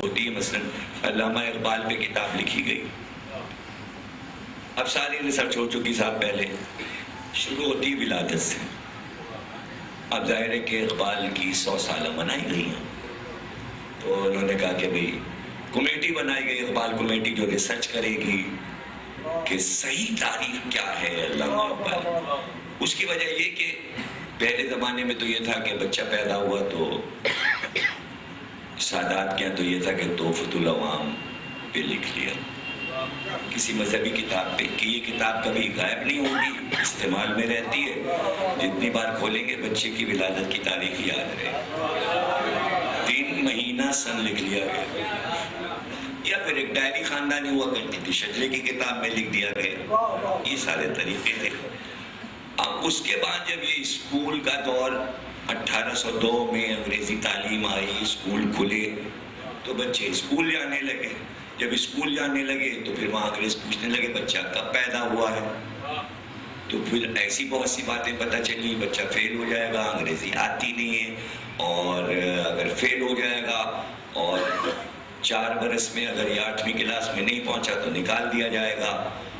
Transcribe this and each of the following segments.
ہوتی ہے. مثلا علامہ اقبال پہ کتاب لکھی گئی, اب ساری ریسرچ ہو چکی صاحب, پہلے شروع ہوتی ولادت سے. اب ظاہر ہے کہ اقبال کی 100 سالہ منائی گئی ہیں, تو انہوں نے کہا کہ بھئی کمیٹی بنائی گئی, اقبال کمیٹی, جو ریسرچ کرے گی کہ صحیح تاریخ کیا ہے علامہ اقبال. اس کی وجہ یہ کہ پہلے زمانے میں تو یہ تھا کہ بچہ پیدا ہوا تو سادات کیا تو یہ تھا کہ تحفۃ العوام پہ لکھ لیا, کسی مذہبی کتاب پہ, کہ یہ کتاب کبھی غائب نہیں ہوگی, استعمال میں رہتی ہے, جتنی بار کھولیں گے بچے کی ولادت کی تاریخ یاد رہے. 3 مہینہ سن لکھ لیا گیا, یا پھر ایک ڈائری خاندانی ہوا کرتی تھی, شجرے کی کتاب میں لکھ دیا گیا. یہ سارے طریقے تھے. اب اس کے بعد جب یہ اسکول کا دور 1802 میں انگریزی تعلیم آئی, اسکول کھلے, تو بچے اسکول جانے لگے. جب اسکول جانے لگے تو پھر وہاں انگریز پوچھنے لگے بچہ کب پیدا ہوا ہے, تو پھر ایسی بہت سی باتیں پتہ چلی, بچہ فیل ہو جائے گا, انگریزی آتی نہیں ہے, اور اگر فیل ہو جائے گا اور 4 برس میں اگر یہ 8ویں کلاس میں نہیں پہنچا تو نکال دیا جائے گا,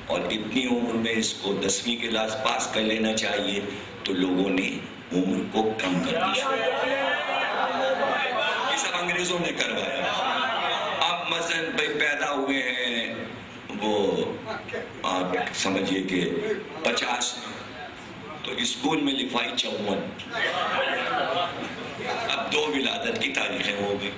اور اتنی عمر میں اس کو 10ویں کلاس پاس کر لینا چاہیے. تو لوگوں نے عمر کو کم کر دیا. یہ سب انگریزوں نے کروایا. اب مثلا پیدا ہوئے ہیں وہ آپ سمجھئے کہ 50, تو اسکول میں لکھوائی 54. اب 2 ولادت کی تاریخیں ہو گئی.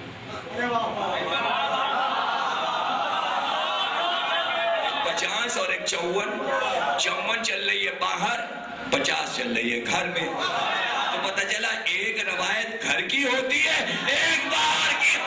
50 اور ایک 54 چل رہی ہے باہر, 50 چل رہی ہے گھر میں. تو پتہ چلا ایک روایت گھر کی ہوتی ہے, ایک باہر کی.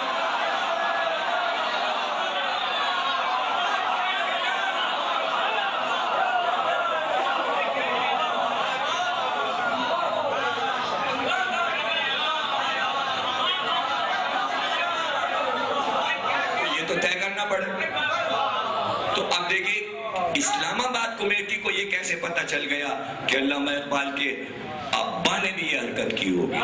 یہ تو طے کرنا پڑے. تو اب دیکھیں اسلام آباد کمیٹی کو یہ کیسے پتہ چل گیا کہ علامہ اقبال کے ابا نے بھی یہ حرکت کی ہوگی.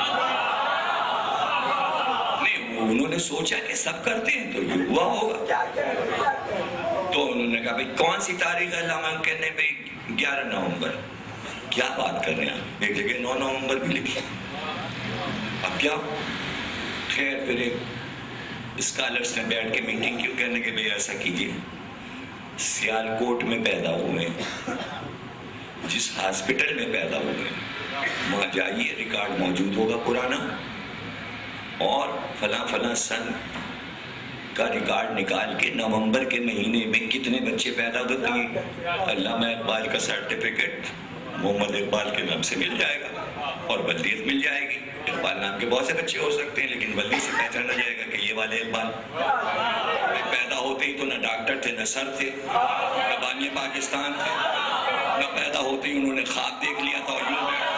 نہیں, انہوں نے سوچا کہ سب کرتے ہیں تو یہ ہوا ہوگا. تو انہوں نے کہا بھئی کون سی تاریخ ہے علامہ, کہنے بھئی 11 نومبر. کیا بات کر رہے ہیں, ایک جگہ 9 نومبر بھی لکھی. اب کیا خیر, پھر ایک اسکالرس نے بیٹھ کے میٹنگ کیوں, کہنے کہ بھئی ایسا کیجئے, سیالکوٹ میں پیدا ہوئے, جس ہاسپٹل میں پیدا ہوئے وہاں جائیے, ریکارڈ موجود ہوگا پرانا, اور فلاں فلاں سن کا ریکارڈ نکال کے نومبر کے مہینے میں کتنے بچے پیدا ہوتے, علامہ اقبال کا سرٹیفکیٹ محمد اقبال کے نام سے مل جائے گا, اور ولدیت مل جائے گی. اقبال نام کے بہت سے بچے ہو سکتے ہیں, لیکن ولدی سے پہچانا جائے گا کہ یہ والے اقبال. پیدا ہوتے ہی تو نہ ڈاکٹر تھے, نہ سر تھے, نہ بانی پاکستان تھے, نہ پیدا ہوتے ہی انہوں نے خواب دیکھ لیا تھا اور یوں بیٹھا.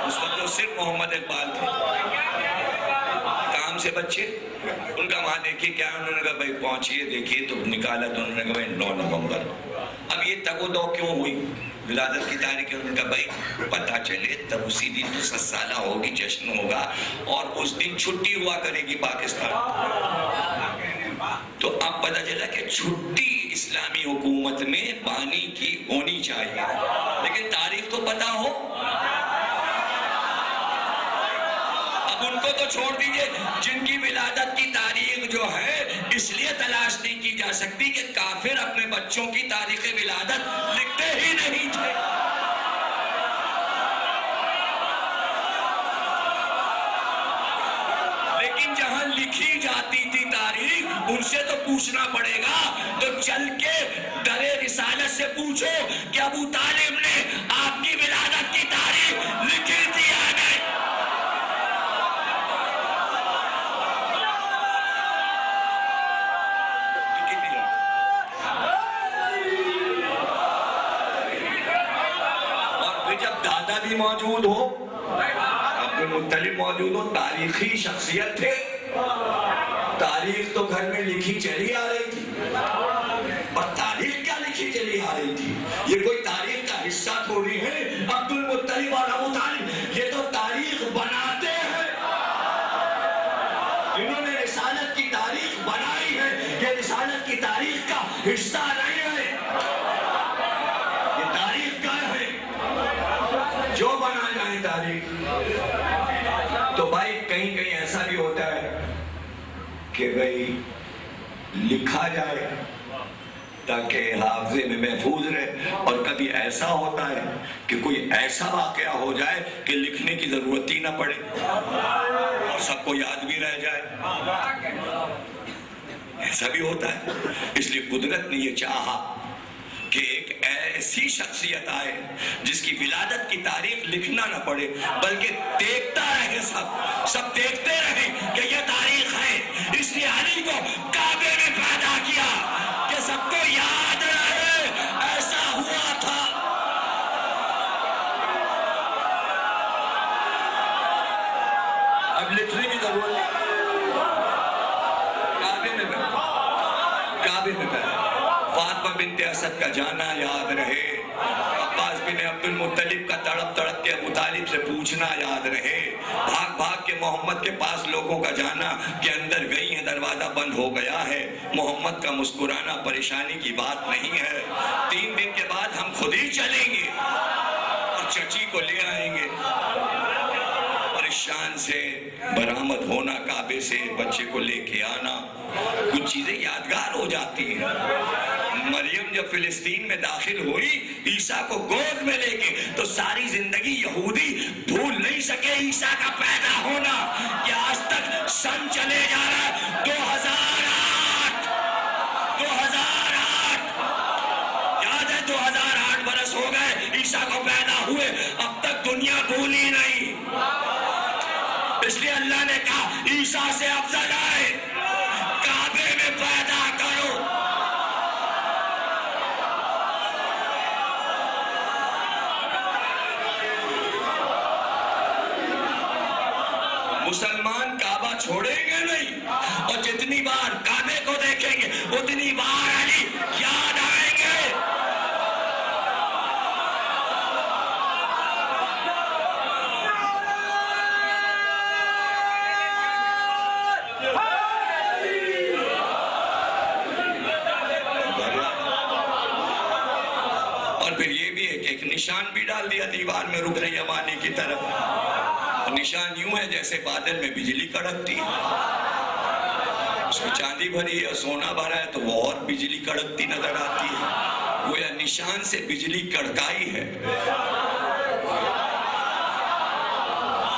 اس وقت تو صرف محمد اقبال تھے. کام سے بچے, ان کا وہاں دیکھیے کیا, انہوں نے کہا بھائی پہنچیے دیکھیے, تو نکالا تو انہوں نے کہا بھائی 9 نومبر. اب یہ تگ و دو کیوں ہوئی ولادت کی تاریخ, انہوں نے کہا بھائی پتہ چلے تب اسی دن تو 7 سالہ ہوگی, جشن ہوگا, اور اس دن چھٹی ہوا کرے گی پاکستان. تو اب پتہ چلا کہ چھٹی اسلامی حکومت میں بانی کی ہونی چاہیے, لیکن تاریخ تو پتہ ہو. اب ان کو تو چھوڑ دیجئے, جن کی ولادت کی تاریخ جو ہے اس لیے تلاش نہیں کی جا سکتی کہ کافر اپنے بچوں کی تاریخ ولادت لکھتے ہی نہیں تھے. لیکن جہاں لکھی جاتی تھی تاریخ, ان سے تو پوچھنا پڑے گا. تو چل کے در رسالت سے پوچھو کہ ابو طالب نے آپ کی ولادت کی تاریخ لکھی تھی یا نہیں. دادا بھی موجود ہو, عبد المطلب موجود ہو, تاریخی شخصیت تھے, تاریخ تو گھر میں لکھی چلی آ رہی تھی. اور تاریخ کیا لکھی چلی آ رہی تھی, یہ کوئی تاریخ کا حصہ تھوڑی ہے. عبد المطلب اور ابو طالب یہ تو تاریخ بناتے ہیں. رسالت کی تاریخ کا حصہ نہیں ہے، یہ تاریخ کا ہے، جو بنا جائے تاریخ۔ تو بھائی کہیں کہیں ایسا بھی ہوتا ہے کہ بھائی لکھا جائے تاکہ حافظے میں محفوظ رہے، اور کبھی ایسا ہوتا ہے کہ کوئی ایسا واقعہ ہو جائے کہ لکھنے کی ضرورت ہی نہ پڑے اور سب کو یاد بھی رہ جائے، ایسا بھی ہوتا ہے۔ اس لیے قدرت نے یہ چاہا کہ ایک ایسی شخصیت آئے جس کی ولادت کی تاریخ لکھنا نہ پڑے، بلکہ دیکھتا رہے، سب دیکھتے رہے کہ یہ تاریخ ہے۔ اس لیے علی کو کعبے میں پیدا کیا کہ سب کو یاد رہے ایسا ہوا تھا۔ اب لکھنے کی ضرورت ہے، کعبے میں پیدا، فاطمہ بنت اسد کا جانا یاد رہے، عباس بن عبد المطلب کا تڑپ تڑپ کے ابو طالب سے پوچھنا یاد رہے، بھاگ بھاگ کے محمد کے پاس لوگوں کا جانا کہ اندر گئی ہیں، دروازہ بند ہو گیا ہے، محمد کا مسکرانا پریشانی کی بات نہیں ہے، 3 دن کے بعد ہم خود ہی چلیں گے اور چچی کو لے آئیں گے۔ پریشان سے برآمد ہونا کعبے سے، بچے کو لے کے آنا، کچھ چیزیں یادگار ہو جاتی ہیں۔ مریم جب فلسطین میں داخل ہوئی عیسیٰ کو گود میں لے کے، تو ساری زندگی یہودی بھول نہیں سکے عیسیٰ کا پیدا ہونا، کہ آج تک سن چلے جا رہا ہے 2008 یاد ہے 2008 برس ہو گئے عیسیٰ کو پیدا ہوئے، اب تک دنیا بھولی نہیں۔ اس لیے اللہ نے کہا عیسیٰ سے افضل آئے، کعبے میں پیدا کرو۔ مسلمان کعبہ چھوڑیں گے نہیں، اور جتنی بار کعبے کو دیکھیں گے اتنی بار علی یاد آئیں گے۔ اور پھر یہ بھی ایک نشان بھی ڈال دیا دیوار میں رکن یمانی کی طرف، نشان یوں ہے جیسے بادل میں بجلی کڑکتی ہے، اس میں چاندی بھری ہے، سونا بھرا ہے تو وہ اور بجلی کڑکتی نظر آتی ہے، گویا نشان سے بجلی کڑکائی ہے۔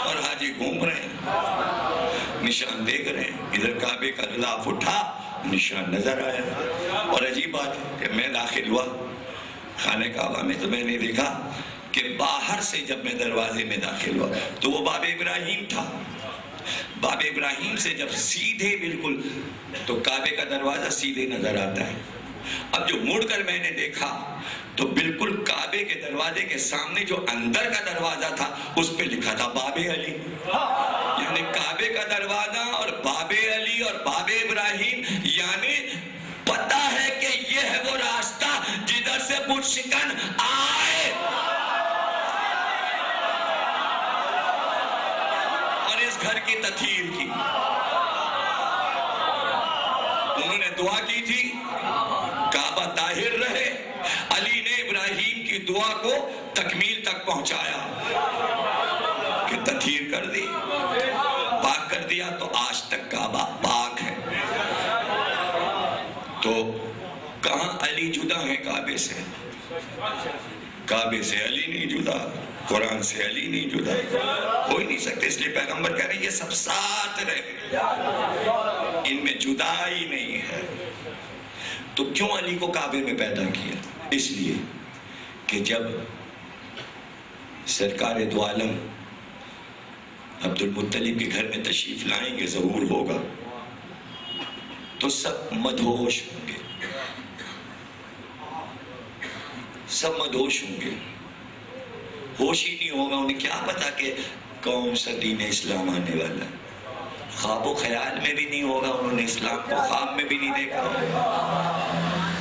اور حاجی گھوم رہے ہیں، نشان دیکھ رہے ہیں، ادھر کعبے کا غلاف اٹھا، نشان نظر آیا۔ اور عجیب بات ہے کہ میں داخل ہوا خانہ کعبہ میں تو میں نے دیکھا کہ باہر سے جب میں دروازے میں داخل ہوا تو وہ باب ابراہیم تھا، باب ابراہیم سے جب سیدھے بالکل تو کعبے کا دروازہ سیدھے نظر آتا ہے۔ اب جو مڑ کر میں نے دیکھا تو بالکل کعبے کے دروازے کے سامنے جو اندر کا دروازہ تھا اس پہ لکھا تھا باب علی، یعنی کعبے کا دروازہ اور باب علی اور باب ابراہیم، یعنی پتہ ہے کہ یہ ہے وہ راستہ جدھر سے بت شکن آئے۔ اور اس گھر کی تطہیر کی انہوں نے دعا کی تھی کعبہ طاہر رہے، علی نے ابراہیم کی دعا کو تکمیل تک پہنچایا کہ تطہیر کر دی، پاک کر دیا، تو آج تک کعبہ پاک ہے۔ تو کہاں علی جدا ہے کعبے سے؟ کعبے سے علی نہیں جدا، قرآن سے علی نہیں جدا، ہو ہی نہیں سکتے۔ اس لیے پیغمبر کہہ رہے ہیں یہ سب ساتھ رہے، ان میں جدائی نہیں ہے۔ تو کیوں علی کو کعبے میں پیدا کیا؟ اس لیے کہ جب سرکار دو عالم عبد المطلب کے گھر میں تشریف لائیں گے، ظہور ہوگا، تو سب مدہوش ہوں گے، سب مدہوش ہوں گے، ہوش ہی نہیں ہوگا، انہیں کیا پتا کہ کون سا دین اسلام آنے والا ہے، خواب و خیال میں بھی نہیں ہوگا، انہوں نے اسلام کو خواب میں بھی نہیں دیکھا،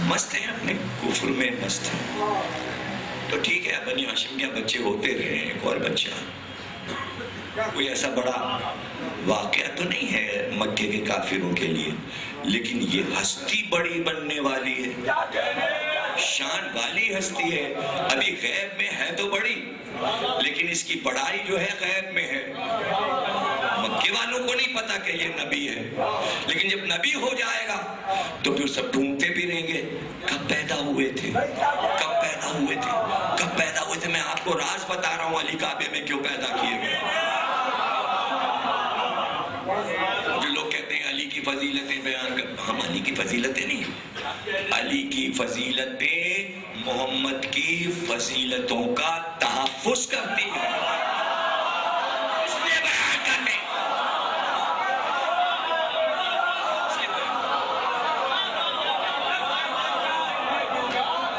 مست ہیں اپنے کفر میں مست ہیں۔ تو ٹھیک ہے بنی ہاشم کے بچے ہوتے رہے، ایک اور بچہ کوئی ایسا بڑا واقعہ تو نہیں ہے مکے کے کافروں کے لیے، لیکن یہ ہستی بڑی بننے والی ہے، شان والی ہستی ہے، ابھی غیب میں ہے تو بڑی، لیکن اس کی بڑائی جو ہے غیب میں ہے۔ مکے والوں کو نہیں پتا کہ یہ نبی ہے، لیکن جب نبی ہو جائے گا تو پھر سب ڈھونڈتے بھی رہیں گے کب پیدا ہوئے تھے، کب پیدا ہوئے تھے، کب پیدا ہوئے تھے۔ میں آپ کو راز بتا رہا ہوں علی کعبے میں کیوں پیدا کیے گئے۔ جو لوگ کہتے ہیں علی کی فضیلتیں بیان کر، ہم علی کی فضیلتیں نہیں، علی کی فضیلتیں محمد کی فضیلتوں کا تحفظ کرتی ہیں، اس لیے بیان کرنے۔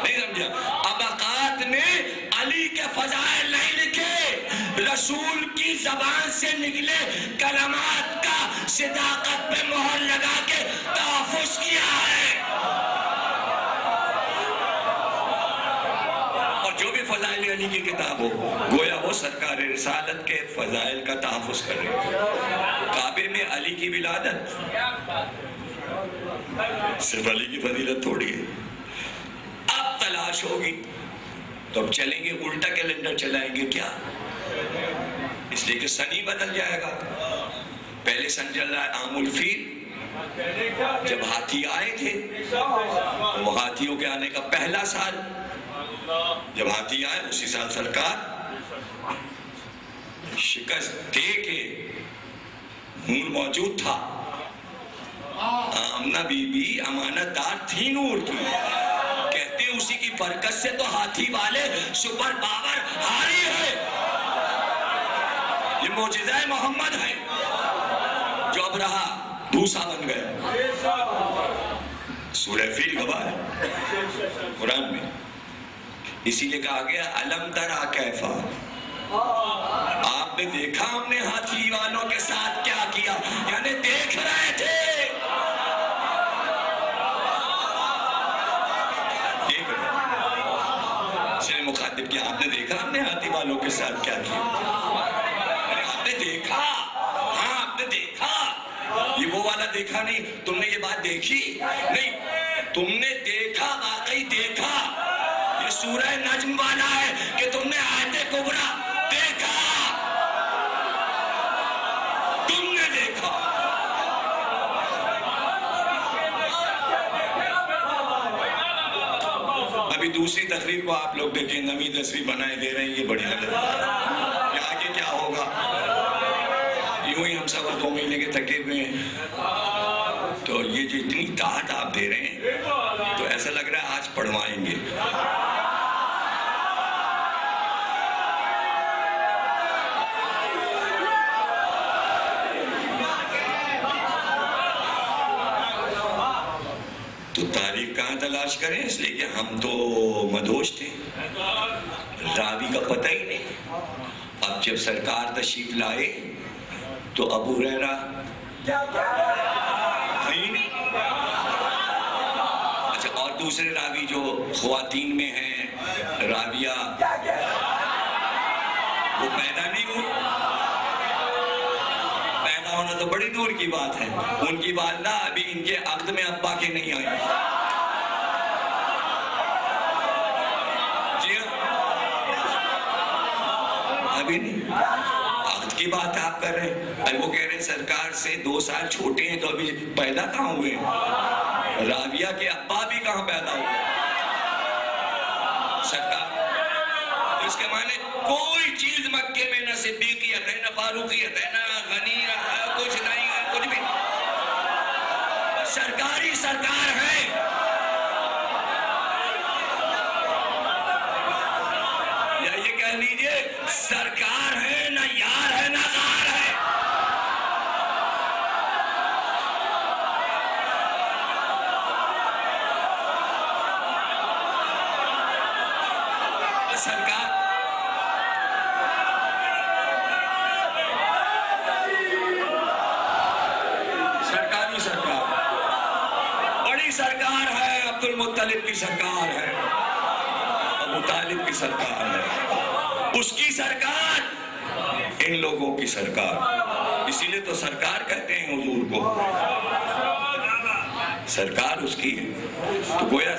نہیں سمجھا؟ ابقات نے علی کے فضائل نہیں لکھے، رسول کی زبان سے نکلے کلمات کا صداقت پہ مہر لگا کے تحفظ کیا ہے۔ اور جو بھی فضائل علی کی کتاب ہو، گویا وہ سرکار رسالت کے فضائل کا تحفظ کر رہے ہیں۔ کعبے میں علی کی ولادت صرف علی کی فضیلت تھوڑی ہے۔ اب تلاش ہوگی تو اب چلیں گے الٹا کیلنڈر چلائیں گے کیا، اس لیے کہ سن ہی بدل جائے گا۔ پہلے سن چل رہا ہے عام الفیل، جب ہاتھی آئے تھے وہ ہاتھیوں کے آنے کا پہلا سال، جب ہاتھی آئے اسی سال سرکار شکست دے کے نور موجود تھا، آمنہ بی بی امانت دار تھی نور کی، کہتے اسی کی برکت سے تو ہاتھی والے سپر پاور ہاری ہے، یہ معجزہ محمد ہے جو اب رہا بھوسا بن گیا۔ سورہ فیل گواہ ہے قرآن میں، اسی لیے کہا گیا الم ترا کیفا، آپ نے دیکھا ہم نے ہاتھی والوں کے ساتھ کیا کیا، یعنی دیکھ رہے تھے، اس نے مخاطب کیا آپ نے دیکھا ہم نے ہاتھی والوں کے ساتھ کیا کیا، آپ نے دیکھا، ہاں آپ نے دیکھا، یہ وہ والا دیکھا نہیں تم نے یہ بات دیکھی نہیں، تم نے دیکھا، واقعی دیکھا، یہ سورہ نجم والا ہے کہ تم نے آیت کبریٰ دیکھا، تم نے دیکھا۔ ابھی دوسری تقریر کو آپ لوگ دیکھیں، نویں 10ویں بنائے دے رہے ہیں، یہ بڑی غلط ہے، یہ آگے کیا ہوگا، یوں ہی ہم سب 2 مہینے کے تھکے ہوئے ہیں، تو یہ جو اتنی داد آپ دے رہے ہیں تو ایسا لگ رہا ہے آج پڑھوائیں گے۔ تو تاریخ کہاں تلاش کریں، اس لیے کہ ہم تو مدہوش تھے، راوی کا پتہ ہی نہیں۔ اب جب سرکار تشریف لائے تو ابو ہریرہ اچھا، اور دوسرے راوی جو خواتین میں ہیں راویہ، وہ پیدا نہیں ہوئی، پیدا ہونا تو بڑی دور کی بات ہے، ان کی والدہ ابھی ان کے عقد میں ابا کے نہیں آئی، جی ہاں ابھی نہیں، عقد کی بات آپ کر رہے ہیں، اب وہ کہہ رہے ہیں سرکار سے 2 سال چھوٹے ہیں تو ابھی پیدا کہاں ہوئے ہیں، راویہ کے ابا بھی کہاں پیدا ہوئے سرکار، تو اس کے معنی کوئی چیز مکے میں نہ صدیقیت ہے، نہ فاروقیت ہے، نہ غنی ہے، کچھ نہیں ہے، کچھ بھی سرکاری سرکار ہے۔ یا یہ کہہ لیجئے سرکار ہے، نہ یار ہے نہ غار ہے، سرکار سرکاری سرکار، بڑی سرکار ہے، عبد المطلب کی سرکار ہے، ابو طالب کی سرکار ہے، اس کی سرکار، ان لوگوں کی سرکار۔ اسی لیے تو سرکار کہتے ہیں حضور کو، سرکار اس کی ہے، تو گویا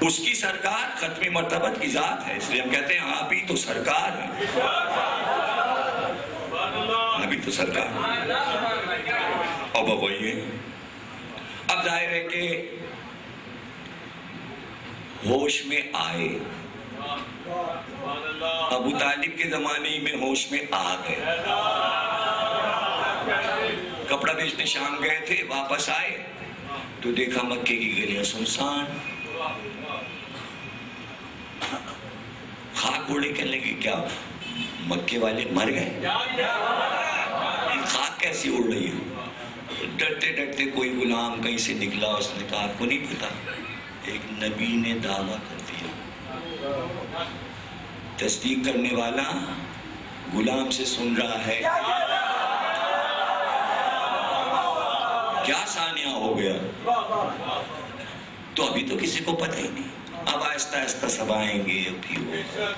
اس کی سرکار ختم مرتبت کی ذات ہے، اس لیے ہم کہتے ہیں آپ ہی تو سرکار ہیں، آپ ہی تو سرکار ہیں۔ اب وہی ہے، اب ظاہر ہے کہ ہوش میں آئے، ابو طالب کے زمانے میں ہوش میں آ گئے، کپڑا بیچنے شام گئے تھے، واپس آئے تو دیکھا مکے کی گلیاں سنسان، خاک اڑے، کہنے لگے کیا مکے والے مر گئے، خاک کیسی اڑ رہی ہے؟ ڈرتے ڈرتے کوئی غلام کہیں سے نکلا، اس نے کہا آپ کو نہیں پتا ایک نبی نے دعویٰ کر دیا، تصدیق کرنے والا غلام سے سن رہا ہے، کیا ثانیہ ہو گیا؟ تو ابھی تو کسی کو پتہ ہی نہیں، اب آہستہ آہستہ سب آئیں گے، ابھی ہوگا،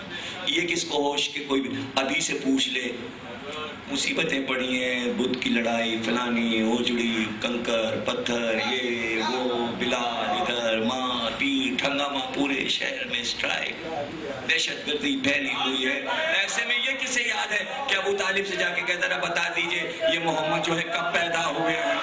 یہ کس کو ہوش کے کوئی ابھی سے پوچھ لے، مصیبتیں پڑی ہیں، بدھ کی لڑائی، فلانی اوجڑی، کنکر پتھر، یہ وہ، بلال ادھر، مار پیٹ، ہنگامہ، پورے شہر میں اسٹرائک، دہشت گردی پھیلی ہوئی ہے، ایسے میں یہ کسے یاد ہے کہ ابو طالب سے جا کے کہتا رہا بتا دیجئے یہ محمد جو ہے کب پیدا ہوئے ہیں؟